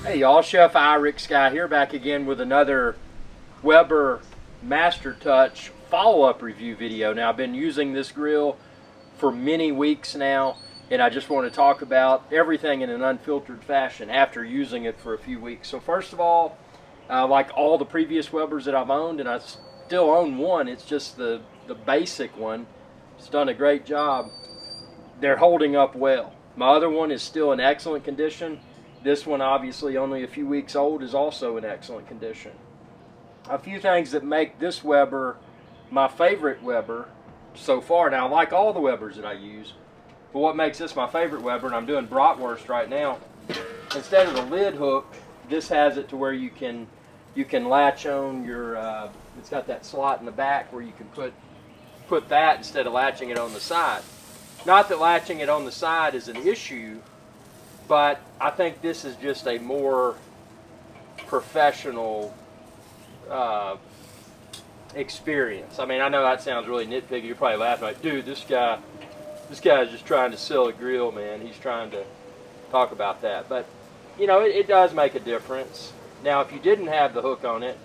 Hey y'all, Chef IrixGuy here, back again with another Weber Master Touch follow-up review video. Now, I've been using this grill for many weeks now, and I just want to talk about everything in an unfiltered fashion after using it for a few weeks. So first of all, like all the previous Webers that I've owned, and I still own one, it's just the basic one. It's done a great job. They're holding up well. My other one is still in excellent condition. This one, obviously only a few weeks old, is also in excellent condition. A few things that make this Weber my favorite Weber so far. Now, I like all the Webers that I use, but what makes this my favorite Weber, and I'm doing bratwurst right now, instead of the lid hook, this has it to where you can latch on your, it's got that slot in the back where you can put that instead of latching it on the side. Not that latching it on the side is an issue, but I think this is just a more professional experience. I mean, I know that sounds really nitpicky. You're probably laughing like, dude, this guy's just trying to sell a grill, man. He's trying to talk about that. But, you know, it does make a difference. Now, if you didn't have the hook on it,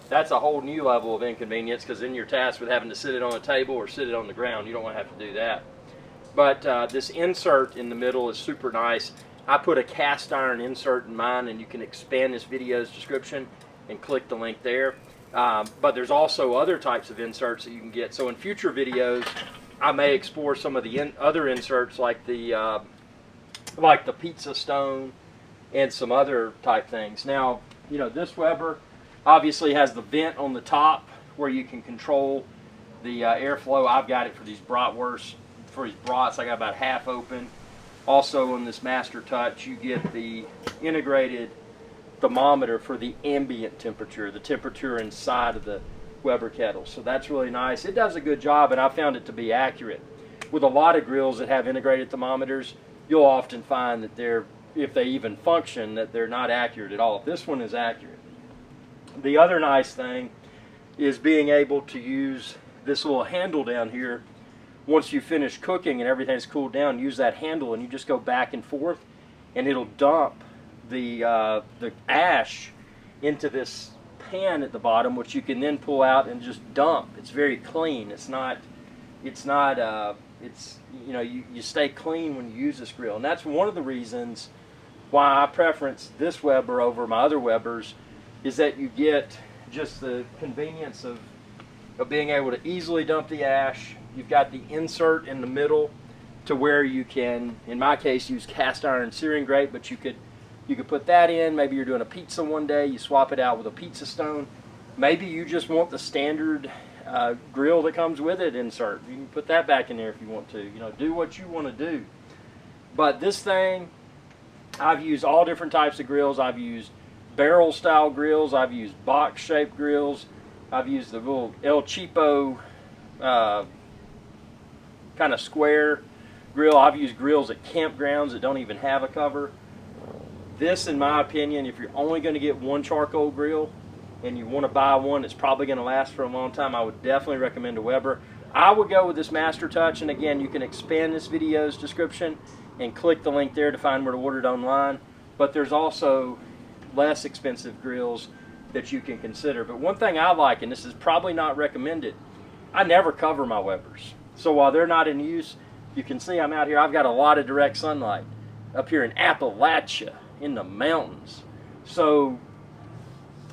that's a whole new level of inconvenience, because then you're tasked with having to sit it on a table or sit it on the ground. You don't want to have to do that. But this insert in the middle is super nice. I put a cast iron insert in mine, and you can expand this video's description and click the link there. But there's also other types of inserts that you can get. So in future videos, I may explore some of the other inserts, like the pizza stone and some other type things. Now, you know, this Weber obviously has the vent on the top where you can control the airflow. I've got it for these bratwursts. For these brats, I got about half open. Also, on this Master Touch, you get the integrated thermometer for the ambient temperature, the temperature inside of the Weber kettle. So that's really nice. It does a good job, and I found it to be accurate. With a lot of grills that have integrated thermometers, you'll often find that if they even function, that they're not accurate at all. This one is accurate. The other nice thing is being able to use this little handle down here. Once you finish cooking and everything's cooled down, use that handle and you just go back and forth, and it'll dump the ash into this pan at the bottom, which you can then pull out and just dump. It's very clean. You know, you stay clean when you use this grill, and that's one of the reasons why I preference this Weber over my other Webers, is that you get just the convenience of being able to easily dump the ash. You've got the insert in the middle to where you can, in my case, use cast iron searing grate, but you could put that in. Maybe you're doing a pizza one day, you swap it out with a pizza stone. Maybe you just want the standard grill that comes with it insert. You can put that back in there if you want to. You know, do what you want to do. But this thing, I've used all different types of grills. I've used barrel style grills. I've used box shaped grills. I've used the little El Cheapo kind of square grill. I've used grills at campgrounds that don't even have a cover. This, in my opinion, if you're only going to get one charcoal grill and you want to buy one that's probably going to last for a long time, I would definitely recommend a Weber. I would go with this Master Touch, and again, you can expand this video's description and click the link there to find where to order it online. But there's also less expensive grills that you can consider. But one thing I like, and this is probably not recommended, I never cover my Webers. So while they're not in use, you can see I'm out here. I've got a lot of direct sunlight up here in Appalachia in the mountains. So,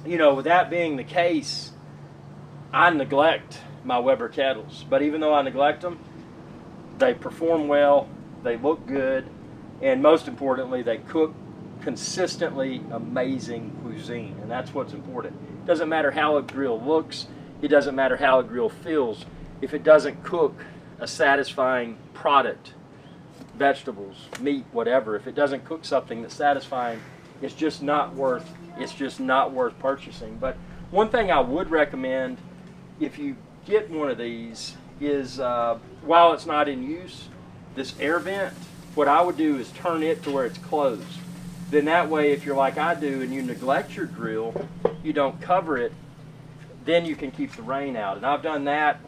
you know, with that being the case, I neglect my Weber kettles. But even though I neglect them, they perform well, they look good, and most importantly, they cook consistently amazing cuisine, and that's what's important. It doesn't matter how a grill looks, it doesn't matter how a grill feels, if it doesn't cook a satisfying product, vegetables, meat, whatever, if it doesn't cook something that's satisfying, it's just not worth purchasing. But one thing I would recommend if you get one of these is, while it's not in use, this air vent, what I would do is turn it to where it's closed. Then that way, if you're like I do and you neglect your grill, you don't cover it, then you can keep the rain out. And I've done that,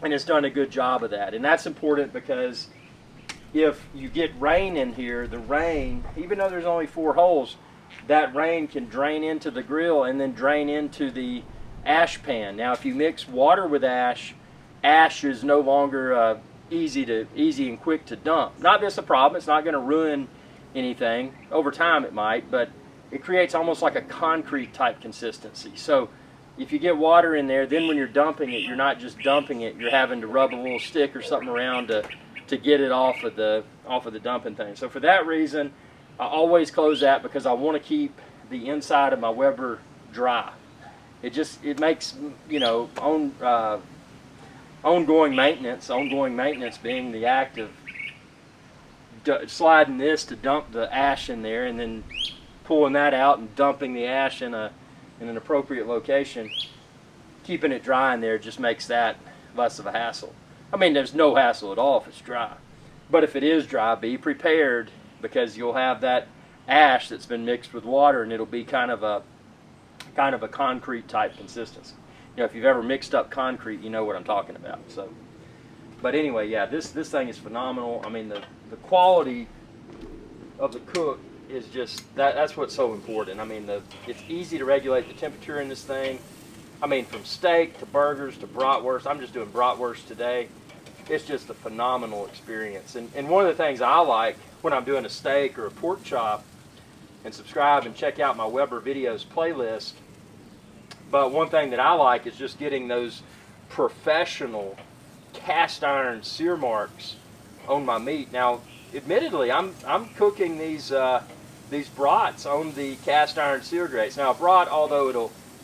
and it's done a good job of that. And that's important, because if you get rain in here, the rain, even though there's only 4 holes, that rain can drain into the grill and then drain into the ash pan. Now if you mix water with ash, ash is no longer easy and quick to dump. Not just a problem, it's not going to ruin anything. Over time it might, but it creates almost like a concrete type consistency. So if you get water in there, then when you're dumping it, you're not just dumping it, you're having to rub a little stick or something around to get it off of the dumping thing. So for that reason, I always close that, because I want to keep the inside of my Weber dry. It makes, you know, ongoing maintenance being the act of sliding this to dump the ash in there and then pulling that out and dumping the ash in an appropriate location. Keeping it dry in there just makes that less of a hassle. I mean, there's no hassle at all if it's dry. But if it is dry, be prepared, because you'll have that ash that's been mixed with water, and it'll be kind of a concrete type consistency. You know, if you've ever mixed up concrete, you know what I'm talking about. So, but anyway, yeah, this thing is phenomenal. I mean, the quality of the cook is just that's what's so important. I mean, it's easy to regulate the temperature in this thing. I mean, from steak to burgers to bratwurst. I'm just doing bratwurst today. It's just a phenomenal experience. And one of the things I like when I'm doing a steak or a pork chop, and subscribe and check out my Weber videos playlist. But one thing that I like is just getting those professional cast iron sear marks on my meat. Now, admittedly, I'm cooking these brats on the cast iron sear grates. Now, a brat, although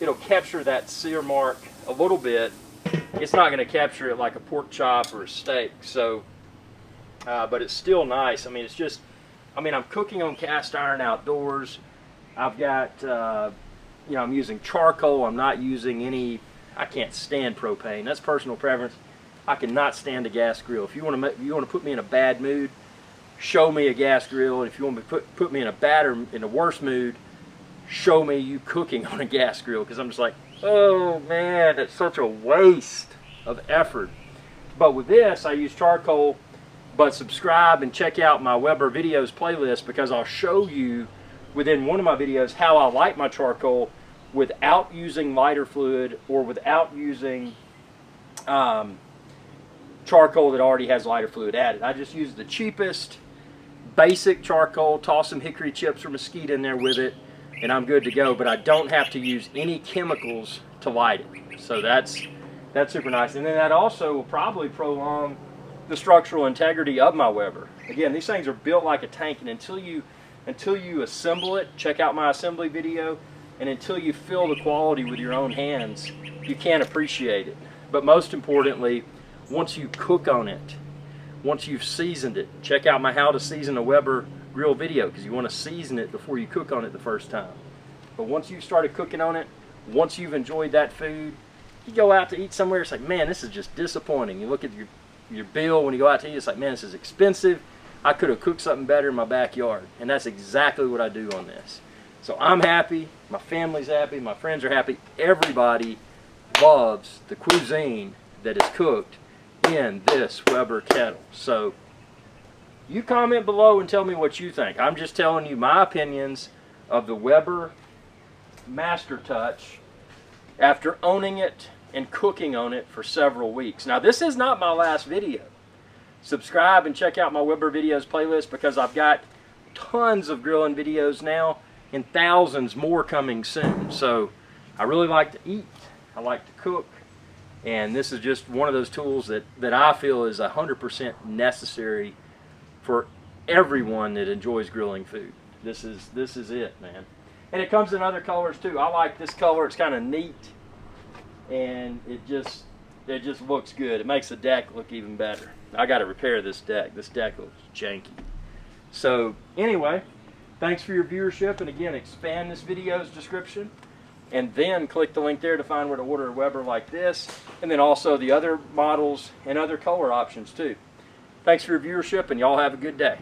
it'll capture that sear mark a little bit, it's not going to capture it like a pork chop or a steak. So, but it's still nice. I mean, it's just, I mean, I'm cooking on cast iron outdoors. I've got, you know, I'm using charcoal. I'm not using any, I can't stand propane. That's personal preference. I cannot stand a gas grill. If you want to put me in a bad mood, show me a gas grill. And if you want to put me in a worse mood, show me you cooking on a gas grill. Because I'm just like, oh man, it's such a waste of effort. But with this, I use charcoal. But subscribe and check out my Weber videos playlist, because I'll show you within one of my videos how I light my charcoal without using lighter fluid or without using charcoal that already has lighter fluid added. I just use the cheapest basic charcoal, toss some hickory chips or mesquite in there with it, and I'm good to go. But I don't have to use any chemicals to light it. So that's super nice. And then that also will probably prolong the structural integrity of my Weber. Again, these things are built like a tank, and until you assemble it, check out my assembly video, and until you feel the quality with your own hands, you can't appreciate it. But most importantly, once you cook on it, once you've seasoned it, check out my how to season a Weber grill video, because you want to season it before you cook on it the first time. But once you've started cooking on it, once you've enjoyed that food, you go out to eat somewhere, it's like, man, this is just disappointing. You look at your bill when you go out to eat, it's like, man, this is expensive. I could have cooked something better in my backyard. And that's exactly what I do on this. So I'm happy, my family's happy, my friends are happy. Everybody loves the cuisine that is cooked in this Weber kettle. So you comment below and tell me what you think. I'm just telling you my opinions of the Weber Master Touch after owning it and cooking on it for several weeks. Now, this is not my last video. Subscribe and check out my Weber videos playlist, because I've got tons of grilling videos now and thousands more coming soon. So I really like to eat, I like to cook, and this is just one of those tools that I feel is 100% necessary for everyone that enjoys grilling food. This is it, man. And it comes in other colors too. I like this color. It's kind of neat, and it just looks good. It makes the deck look even better. I got to repair this deck. This deck looks janky. So anyway, thanks for your viewership, and again, expand this video's description and then click the link there to find where to order a Weber like this, and then also the other models and other color options too. Thanks for your viewership, and y'all have a good day.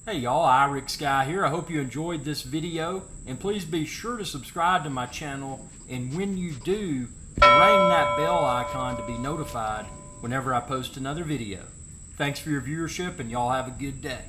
Hey y'all, IrixGuy here. I hope you enjoyed this video, and please be sure to subscribe to my channel, and when you do, ring that bell icon to be notified whenever I post another video. Thanks for your viewership, and y'all have a good day.